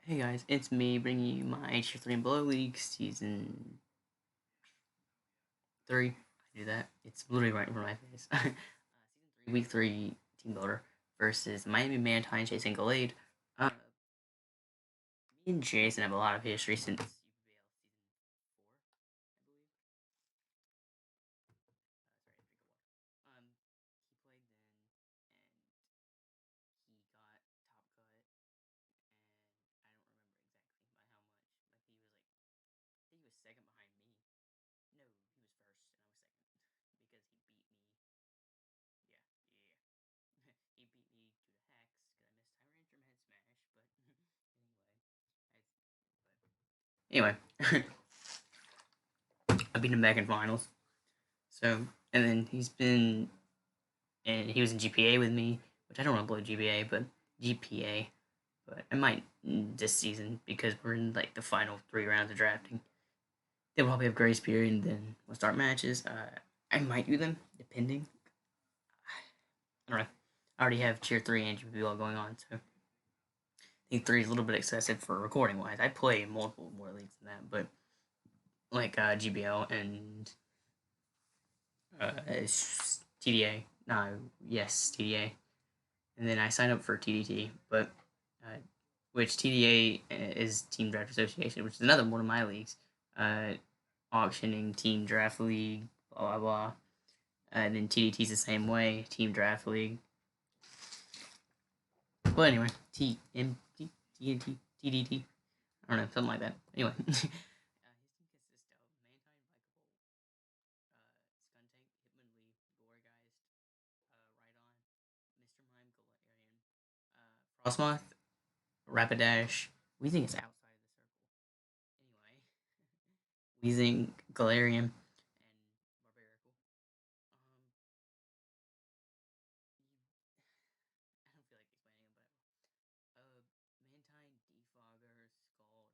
Hey guys, it's me bringing you my T3 and Below League Season 3. I do that. It's literally right in front of my face. Season 3, Week 3 Team Builder versus Miami Mantines chasing Gallade. Me and Jason have a lot of history since UBL Season 4, I believe. Sorry, drink of water. He played then, and he got top cut, and I don't remember exactly by how much. Like he was like, I think he was second behind me. No, he was first, and I was second because he beat me. Yeah, yeah. He beat me to the hex because I missed Tyrantrum head smash. But anyway, I beat him back in finals. So and then he was in GPA with me, which I don't want to blow GPA, but GPA. But I might this season because we're in like the final 3 rounds of drafting. They'll probably have grace period, and then we'll start matches. I might do them depending. I don't know. I already have tier 3 and GPL going on, so I think 3 is a little bit excessive for recording wise. I play multiple more leagues than that, but like GBL and TDA. No, yes, TDA. And then I signed up for TDT, but which TDA is Team Draft Association, which is another one of my leagues. Auctioning Team Draft League, blah blah blah. And then TDT is the same way, Team Draft League. But anyway, TMT, TNT, TDT. I don't know, something like that. Anyway. His team consists of Mantine, Vicable, Skuntank, Hitmonlee, Goregeist, Rhydon, Mr. Mime, Galarian, Frostmoth, Rapidash. We think it's outside of the circle. Anyway, Weezing, Galarian, and Barbarical. Um, I don't feel like explaining them, but Mantine, Defogger, Scald, Hurricane. It could be offensive, but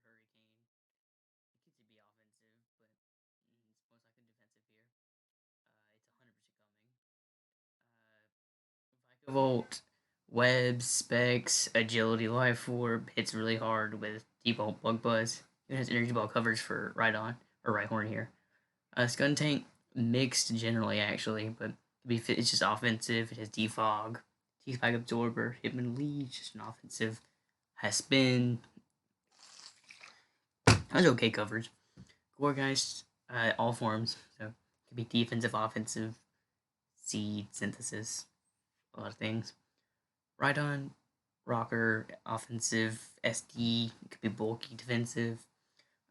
it's most likely defensive here. It's 100% coming. Volt, Webs, Specs, Agility, Life Orb hits really hard with Default Bug Buzz. It has Energy Ball coverage for Rhydon or Rhyhorn here. Skuntank mixed generally actually, but it's just offensive. It has Defog, T-Spike Absorber, Hitmonlee, just an offensive. Has Spin. Has okay coverage. Goregeist, all forms, so it could be defensive, offensive, seed, synthesis, a lot of things. Rhydon, rocker, offensive, SD, it could be bulky, defensive.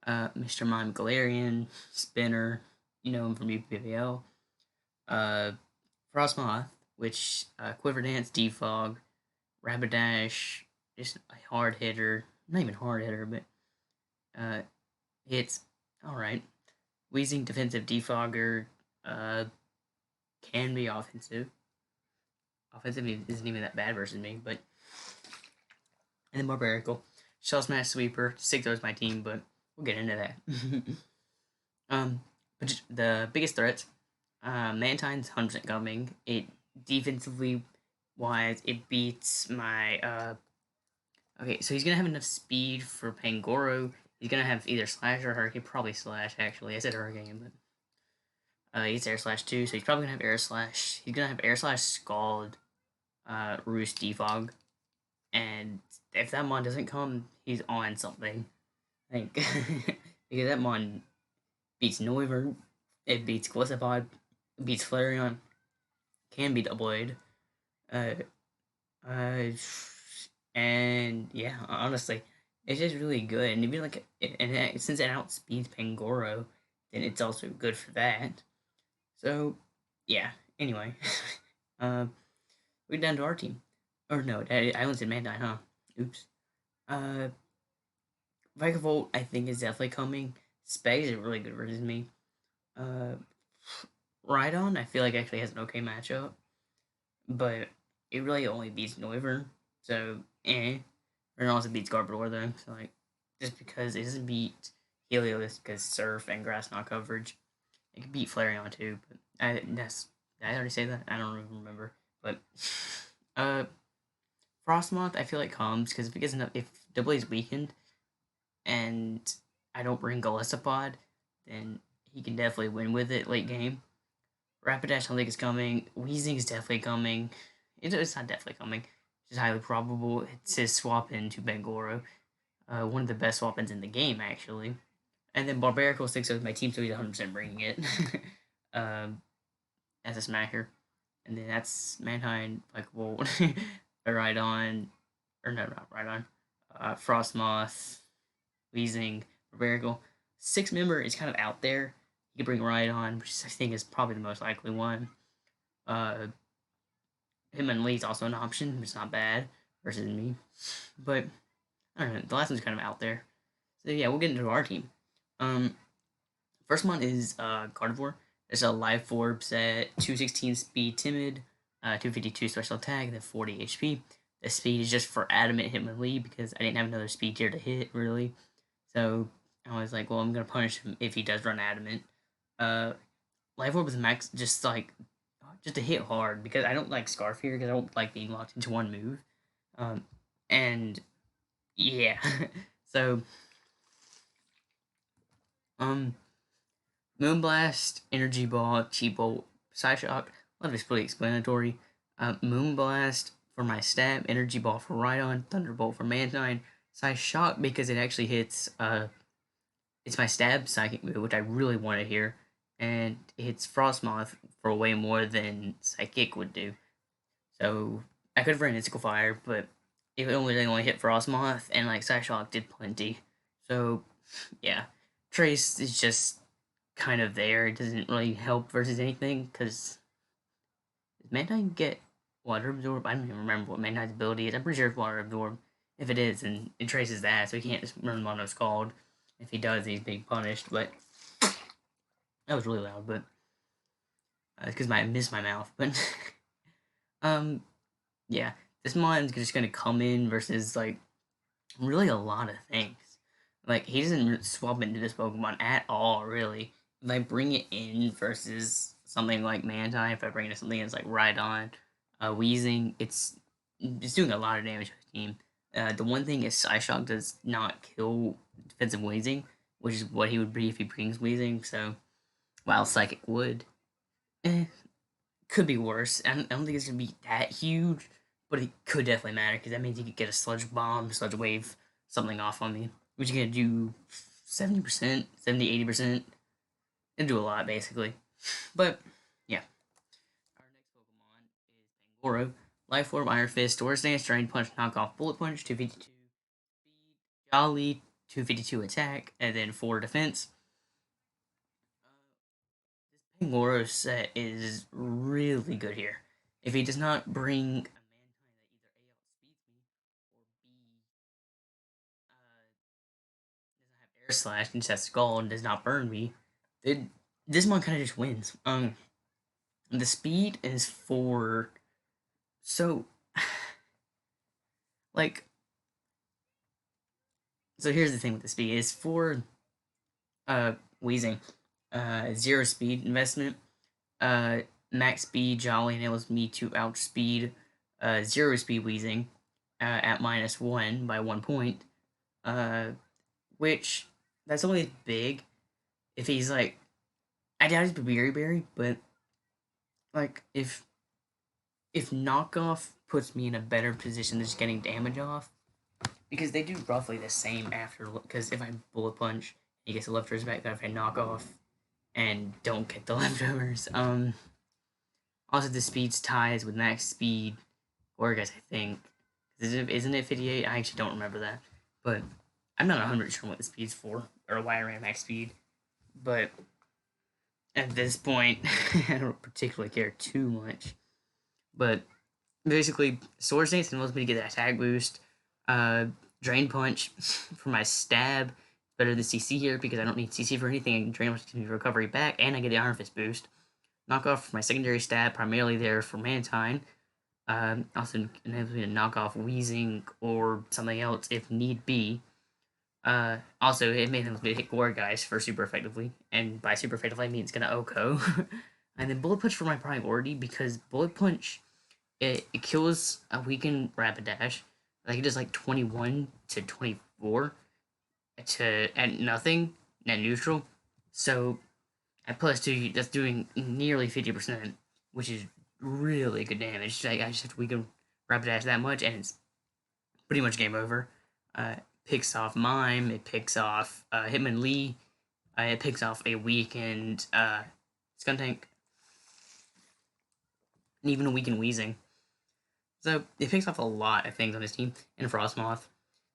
Mr. Mime, Galarian, Spinner, you know him from UPVL. Frostmoth, which Quiver Dance, Defog, Rapidash, just a hard hitter. Not even hard hitter, but hits alright. Weezing, defensive, Defogger, uh, can be offensive. Offensive isn't even that bad versus me, but and then Barbarical. Shell Smash Sweeper. Sigthro's my team, but we'll get into that. But the biggest threats, Mantine's 100% coming. It defensively wise, it beats my okay, so he's gonna have enough speed for Pangoro. He's gonna have either Slash or Hurricane, probably Slash actually. I said Hurricane, but he's Air Slash too, so he's probably gonna have Air Slash. He's gonna have Air Slash, Scald, Roost, Defog, and if that mon doesn't come, he's on something. I think because that mon beats Noivern, it beats Gliscopod, beats Flareon, can beat Double-Aid, uh, uh, and yeah, honestly, it's just really good. And if you like, and since it outspeeds Pangoro, then it's also good for that. So, yeah. Anyway, we're down to our team. Or no, I only said Mandai, huh? Oops. Uh, Vikavolt, I think, is definitely coming. Speg is a really good versus me. Uh, Rhydon, I feel like actually has an okay matchup, but it really only beats Noivern, so eh. Or it also beats Garbodor though, so like just because it doesn't beat Helios because Surf and Grass Knot coverage. It can beat Flareon too, but did I already say that? I don't even remember. But uh Frostmoth I feel like comes because if Double is weakened, and I don't bring Gallisapod, then he can definitely win with it late game. Rapidash, I don't think is coming. Wheezing is definitely coming. It's not definitely coming. It's highly probable. It's his swap into Bangoro. One of the best swap ins in the game, actually. And then Barbarical sticks with my team, so he's 100% bringing it um, as a smacker. And then that's Mantine, like, well, Rhydon, or no, not Rhydon, Frostmoth, Wheezing, Barbarical. 6-member is kind of out there. You could bring Rhydon, which I think is probably the most likely one. Hitmonlee is also an option, which is not bad versus me. But I don't know, the last one's kind of out there. So yeah, we'll get into our team. First one is Carnivore. It's a life orb set, 216 speed, timid, 252 special attack, and then 40 HP. The speed is just for adamant Hitmonlee because I didn't have another speed tier to hit really. So I was like, well, I'm gonna punish him if he does run adamant. Life orb is max just to hit hard because I don't like Scarf here because I don't like being locked into one move. And yeah, so Moonblast, Energy Ball, Cheat Bolt, Psyshock. A lot of it's pretty explanatory. Moonblast for my stab, Energy Ball for Rhydon, Thunderbolt for Mantine, Psyshock because it actually hits. It's my stab psychic move, which I really wanted here, and it hits Frostmoth for way more than Psychic would do. So I could have ran Mystical Fire, but it only hit Frostmoth, and like Psyshock did plenty. So yeah, Trace is just kind of there. It doesn't really help versus anything because does Mantine get Water Absorb? I don't even remember what Mantine's ability is. I'm pretty sure it's Water Absorb. If it is, then it traces that, so he can't just run Mono Scald. If he does, he's being punished. But that was really loud, but it's because I missed my mouth. But yeah, this mon's just gonna come in versus like really a lot of things. Like he doesn't swap into this Pokemon at all, really. If I bring it in versus something like Mantine, if I bring it to something that's like Rhydon, Wheezing, it's doing a lot of damage to the team. The one thing is Psyshock does not kill defensive Wheezing, which is what he would be if he brings Wheezing. So while Psychic would, could be worse. I don't think it's gonna be that huge, but it could definitely matter because that means you could get a Sludge Bomb, Sludge Wave, something off on me, which you can do 70%, 70, 80%. It'll do a lot basically. But yeah, our next Pokemon is Pangoro. Life Orb, Iron Fist, Storage Dance, Drain Punch, Knock Off, Bullet Punch, 252 speed, Jolly, 252 attack, and then 4 defense. This Pangoro set is really good here. If he does not bring a Mantine that either A outspeeds me or B doesn't have Air Slash and just has Skull and does not burn me, this one kind of just wins. The speed is for so like so here's the thing with the speed is for Wheezing, 0 speed investment. Max speed Jolly enables me to outspeed 0 speed Wheezing at -1 by 1 point. Which that's only big if he's like I doubt he's Berry, but like if knockoff puts me in a better position than just getting damage off, because they do roughly the same after. Because if I bullet punch, he gets the leftovers back. But if I knock off and don't get the leftovers, also the speeds ties with max speed, or I guess I think isn't it 58? I actually don't remember that, but I'm not 100 sure what the speed's for or why I ran max speed. But at this point, I don't particularly care too much. But basically, Sword Stance allows me to get that attack boost. Drain Punch for my stab. Better than CC here because I don't need CC for anything. And Drain Punch gives me recovery back, and I get the Iron Fist boost. Knock off for my secondary stab, primarily there for Mantine. Also enables me to knock off Wheezing or something else if need be. Also, it enables me to hit Gourgeist for super effectively, and by super effectively I mean it's gonna OHKO. And then Bullet Punch for my priority because Bullet Punch it kills a weakened Rapidash. Like it does like 21 to 24, at nothing, net neutral. So at +2, that's doing nearly 50%, which is really good damage. Like, I just have to weaken Rapidash that much, and it's pretty much game over. Picks off Mime, it picks off Hitmonlee, it picks off a weakened Skuntank, and even a weakened Weezing. So it picks off a lot of things on his team, and Frostmoth.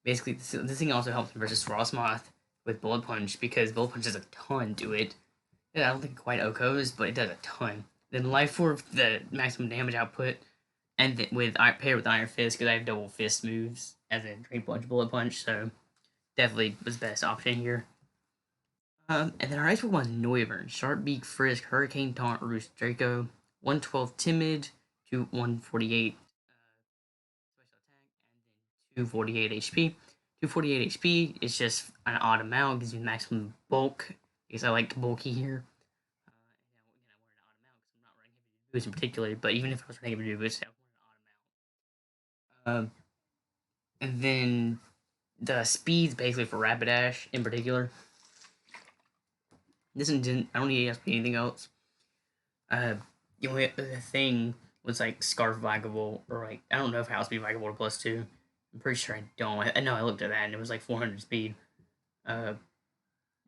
Basically, this thing also helps him versus Frostmoth with Bullet Punch, because Bullet Punch does a ton to it. Yeah, I don't think it quite OHKOs, but it does a ton. Then Life Orb, the maximum damage output, and paired with Iron Fist, because I have double fist moves as a Drain Punch, Bullet Punch, so definitely was the best option here. And then our ice Pokemon is Noivern, Sharpbeak, Frisk, Hurricane, Taunt, Roost, Draco, 112 Timid to 148 special attack, and then 248 HP. 248 HP is just an odd amount, gives you maximum bulk, because I like bulky here. Again, I wanted an odd amount because I'm not running heavy boost in particular, but even if I was running heavy boost, I wanted an odd amount. And then the speed's basically for Rapidash in particular. This didn't. I don't need to ask anything else. The only thing was like Scarf Vagable, or like I don't know if House Speed Vagable to +2. I'm pretty sure I don't. I know I looked at that and it was like 400 speed. At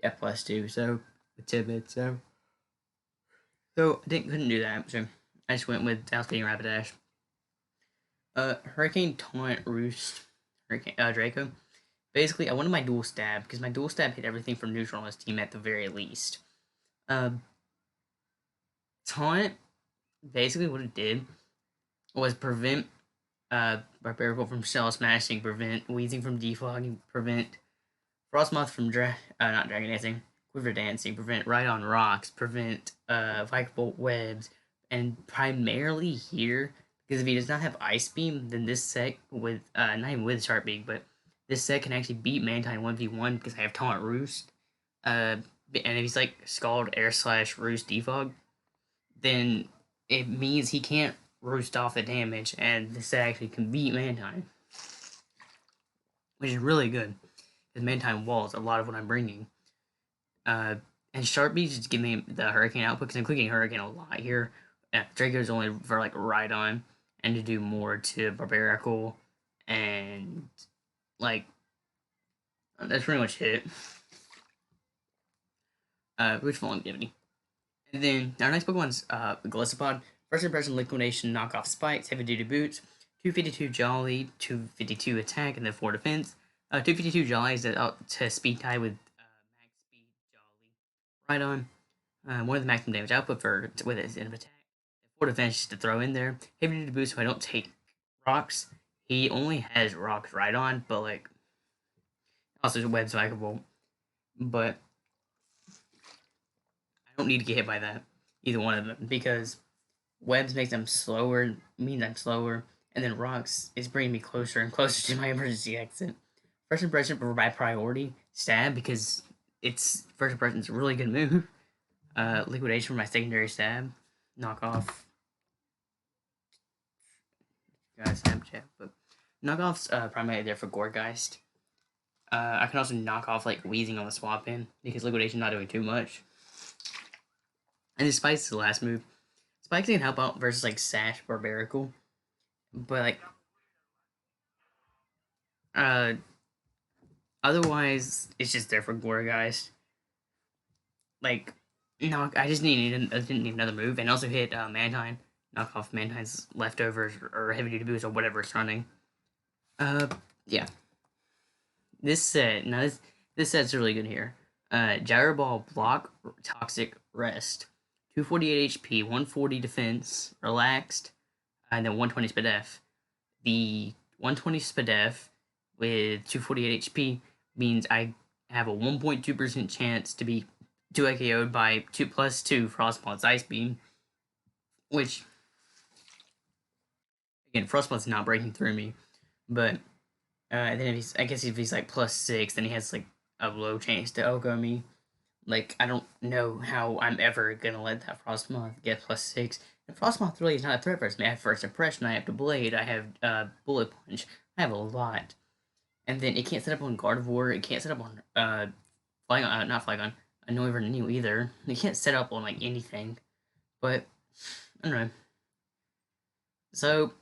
+2. So with Tidbit. So I couldn't do that. So I just went with House Speed Rapidash. Hurricane, Taunt, Roost, Hurricane, Draco. Basically, I wanted my dual stab because my dual stab hit everything from neutral on his team at the very least. Taunt, basically what it did was prevent Barbarical from shell smashing, prevent Weezing from defogging, prevent Frostmoth from not Dragon Dancing, Quiver Dancing, prevent Ride-on Rocks, prevent Vikebolt Webs, and primarily here, because if he does not have Ice Beam, then this set with, not even with Sharpbeak, but this set can actually beat Mantine 1v1 because I have Taunt Roost. And if he's like Scald, Air Slash, Roost, Defog, then it means he can't roost off the damage, and this set actually can beat Mantine, which is really good, because Mantine walls a lot of what I'm bringing. And Sharpie just give me the Hurricane output, because I'm clicking Hurricane a lot here. Draco's only for like Ride-on, and to do more to Barbarical, and like that's pretty much it. Which longevity. And then our next Pokemon's Gliscopod. First impression, Liquidation, Knockoff Spikes, Heavy Duty Boots, 252 Jolly, 252 Attack, and then 4 Defense. 252 Jolly is out to Speed Tie with Max Speed Jolly Ride-on. One of the maximum damage output with his end of attack. 4 Defense just to throw in there. Heavy Duty Boost, so I don't take rocks. He only has rocks Ride-on, but like also Web Spikeable. But I don't need to get hit by that, either one of them, because Webs makes them slower, means I'm slower, and then Rocks is bringing me closer and closer to my emergency exit. First impression by priority, Stab, because it's first impression is a really good move. Liquidation for my secondary stab, knockoff. Guys, Snapchat, but knockoff's primarily there for Gourgeist. I can also knock off like Weezing on the swap in because Liquidation not doing too much. And Spikes is the last move. Spikes can help out versus like Sash Barbarical, but like otherwise it's just there for Gourgeist. Like no, I didn't need another move, and also hit Mantine, knock off Mantine's leftovers or heavy duty boost or whatever it's running. Yeah. This set this set's really good here. Gyro Ball, Block, Toxic, Rest, 248 HP, 140 Defense, Relaxed, and then 120 Spadef. The 120 Spadef with 248 HP means I have a 1.2% chance to be 2 KO'd by 2+2 Frostmoth's Ice Beam, which again Frostmoth's not breaking through me, but then if he's like +6, then he has like a low chance to OHKO me. Like I don't know how I'm ever gonna let that Frostmoth get +6. And Frostmoth really is not a threat versus me. I have First Impression, I have the Blade, I have Bullet Punch, I have a lot. And then it can't set up on Gardevoir. It can't set up on Flygon, not Flygon, a Noivern either. It can't set up on like anything. But I don't know. So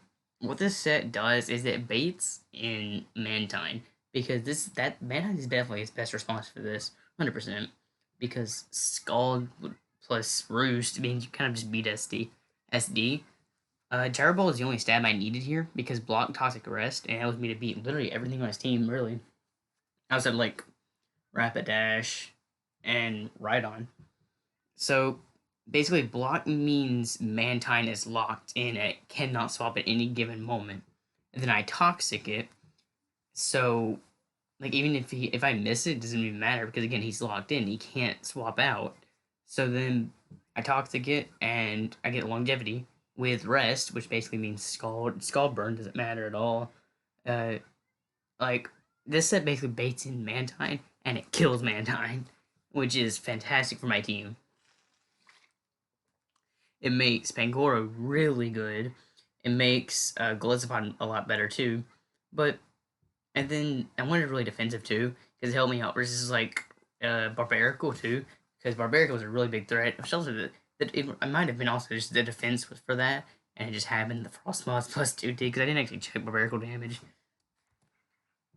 what this set does is it baits in Mantine because that Mantine is definitely its best response for this, 100%. Because Scald plus Roost means you kind of just beat SD. Gyro Ball is the only stab I needed here because block Toxic Arrest and it allows me to beat literally everything on his team. Really, outside like Rapidash and Rhydon. So basically, block means Mantine is locked in. It cannot swap at any given moment. And then I toxic it. So like even if I miss it, it doesn't even matter because again he's locked in. He can't swap out. So then I toxic it and I get longevity with rest, which basically means scald burn doesn't matter at all. Uh, like this set basically baits in Mantine and it kills Mantine, which is fantastic for my team. It makes Pangoro really good. It makes Gliscopod a lot better too. But and then I wanted really defensive too because it helped me out versus like Barbarical too because Barbarical was a really big threat. Also, it might have been also just the defense was for that, and it just happened the Frostmoth +2 too because I didn't actually check Barbarical damage,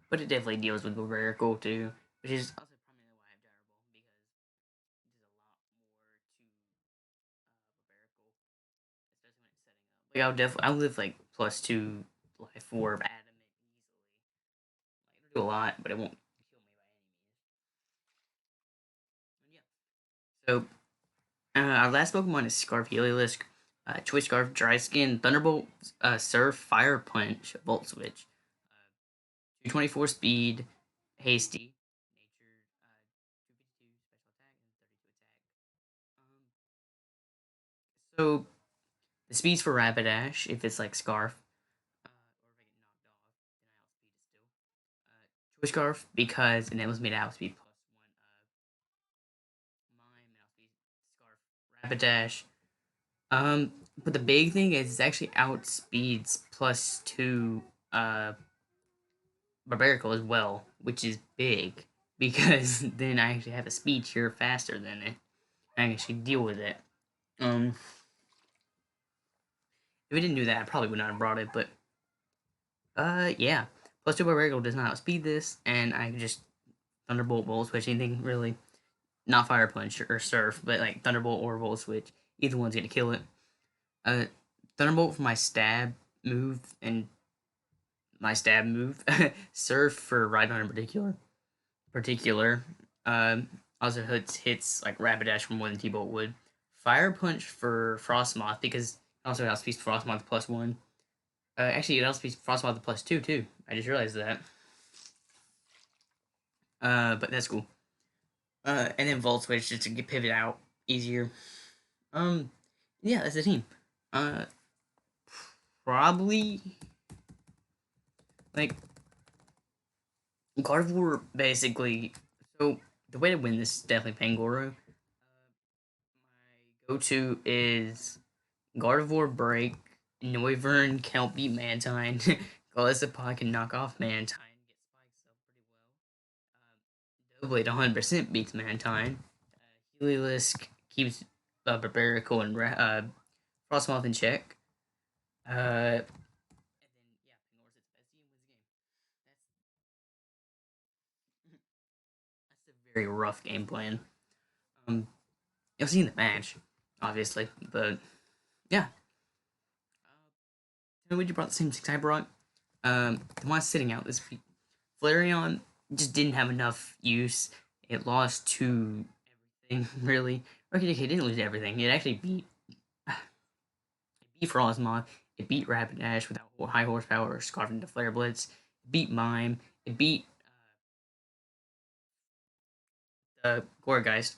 but it definitely deals with Barbarical too, which is also primarily why I have Gyroball because it does a lot more to Barbarical, especially when it's setting up. Like I'll live like +2 life orb adamant easily. Like it'll do a lot, but it won't kill me by any means. And yeah. So our last Pokemon is Scarf Heliolisk, Choice Scarf, Dry Skin, Thunderbolt, Surf, Fire Punch, Volt Switch, 224 speed, Hasty, Nature, 252 special attack, and 32 attack. So the speed's for Rapidash if it's like Scarf, or if I get knocked off, then I outspeed it still. Choice Scarf because it enables me to outspeed +1 Mime and outspeed Scarf Rapidash. But the big thing is it's actually outspeeds +2 Barbarical as well, which is big because then I actually have a speed tier faster than it. I can actually deal with it. If we didn't do that, I probably would not have brought it, but yeah. +2 Barbarical does not outspeed this, and I can just Thunderbolt, Volt Switch, anything really. Not Fire Punch or Surf, but like Thunderbolt or Volt Switch. Either one's gonna kill it. Uh, Thunderbolt for my stab move and my stab move. Surf for Rhydon in particular. Also hits like Rapidash for more than T-Bolt would. Fire Punch for Frostmoth because also it outspeeds Frostmoth +1. Actually, it outspeeds Frostmoth +2 too. I just realized that. But that's cool. And then Volt Switch just to get pivot out easier. Yeah, that's the team. Uh, Probably like Gardevoir basically. So the way to win this is definitely Pangoro. My go-to is Gardevoir Break. Noivern can help beat Mantine. Gliscopod can knock off Mantine. Get spikes up pretty well. Doublade 100% beats Mantine. Heliolisk keeps Barbarical and Frostmoth in check. And then yeah, ignores its bestie and wins the game. That's a very rough game plan. Um, you'll see in the match, obviously, but yeah. Tell me what you brought the same six I brought. The one sitting out this week. Flareon just didn't have enough use. It lost to everything really. Okay, it didn't lose everything. It actually beat Frostmoth. It beat Rapidash without high horsepower or Scarf into Flare Blitz. It beat Mime. It beat Gourgeist.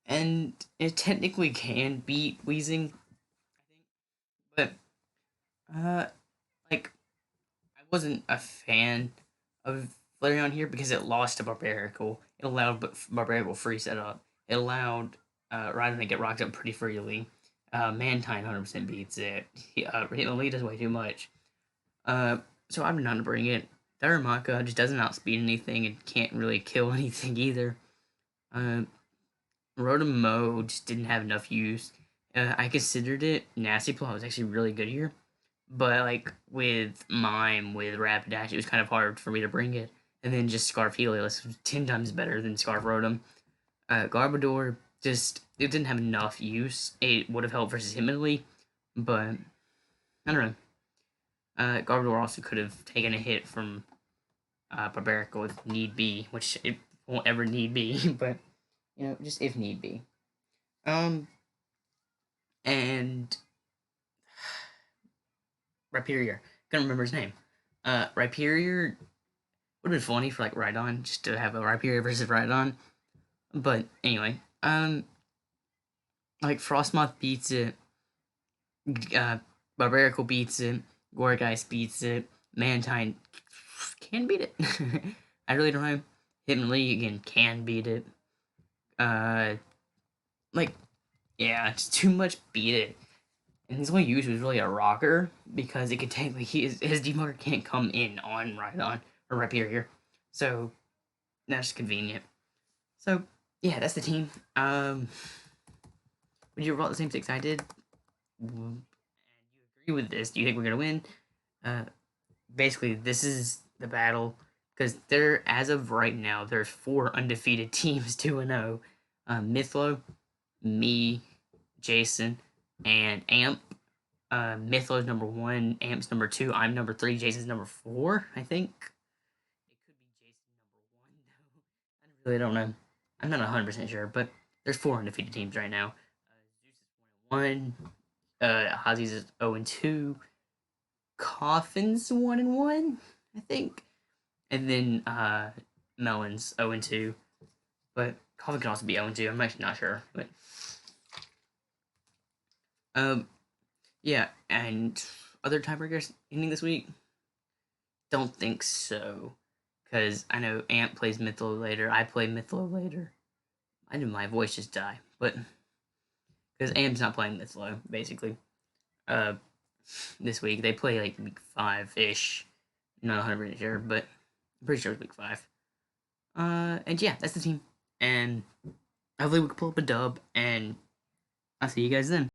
And it technically can beat Weezing, I think. But, like, I wasn't a fan of Flareon here because it lost to Barbarical. It allowed Barbarical free setup. It allowed Rhydon to get rocked up pretty freely. Mantine 100% beats it. Elite does way too much. So I'm not to bring it. Taramaka just doesn't outspeed anything and can't really kill anything either. Rotom just didn't have enough use. I considered it. Nasty Plot was actually really good here. But like with Mime, with Rapidash, it was kind of hard for me to bring it. And then just Scarf Helios was 10 times better than Scarf Rotom. Garbodor, just, it didn't have enough use. It would have helped versus Hitmonlee, but I don't know. Garbodor also could have taken a hit from Barbarical if need be, which it won't ever need be, but, just if need be. And Rhyperior. Couldn't remember his name. Rhyperior would have been funny for like Rhydon, just to have a Rhyperior versus Rhydon. But anyway, like Frostmoth beats it, Barbarical beats it, Gourgeist beats it, Mantine can beat it. I really don't know. Hitmonlee again can beat it. Like, yeah, just too much beat it. And his only use was really a rocker because it could technically his demarker can't come in on Rhydon or Rhyperior, so that's convenient. So yeah, that's the team. Would you roll out the same 6 I did? And you agree with this? Do you think we're gonna win? Basically, this is the battle because there, as of right now, there's 4 undefeated teams, 2-0. Mythlo, me, Jason, and Amp. Mythlo's number 1, Amp's number 2, I'm number 3, Jason's number 4, I think. It could be Jason number 1, though. I really don't know. I'm not 100% sure, but there's 4 undefeated teams right now. Zeus is 1-1, Hazi's is 0-2, Coffin's 1-1, I think. And then Melon's 0-2. But Coffin can also be 0-2, I'm actually not sure. But yeah, and other tiebreakers ending this week? Don't think so. Because I know Ant plays Mythlo later, I play Mythlo later. I knew my voice just die, but because Amp's not playing Mythlo, basically. This week they play like week 5-ish. Not 100% sure, but I'm pretty sure it's week 5. And yeah, that's the team. And hopefully we can pull up a dub, and I'll see you guys then.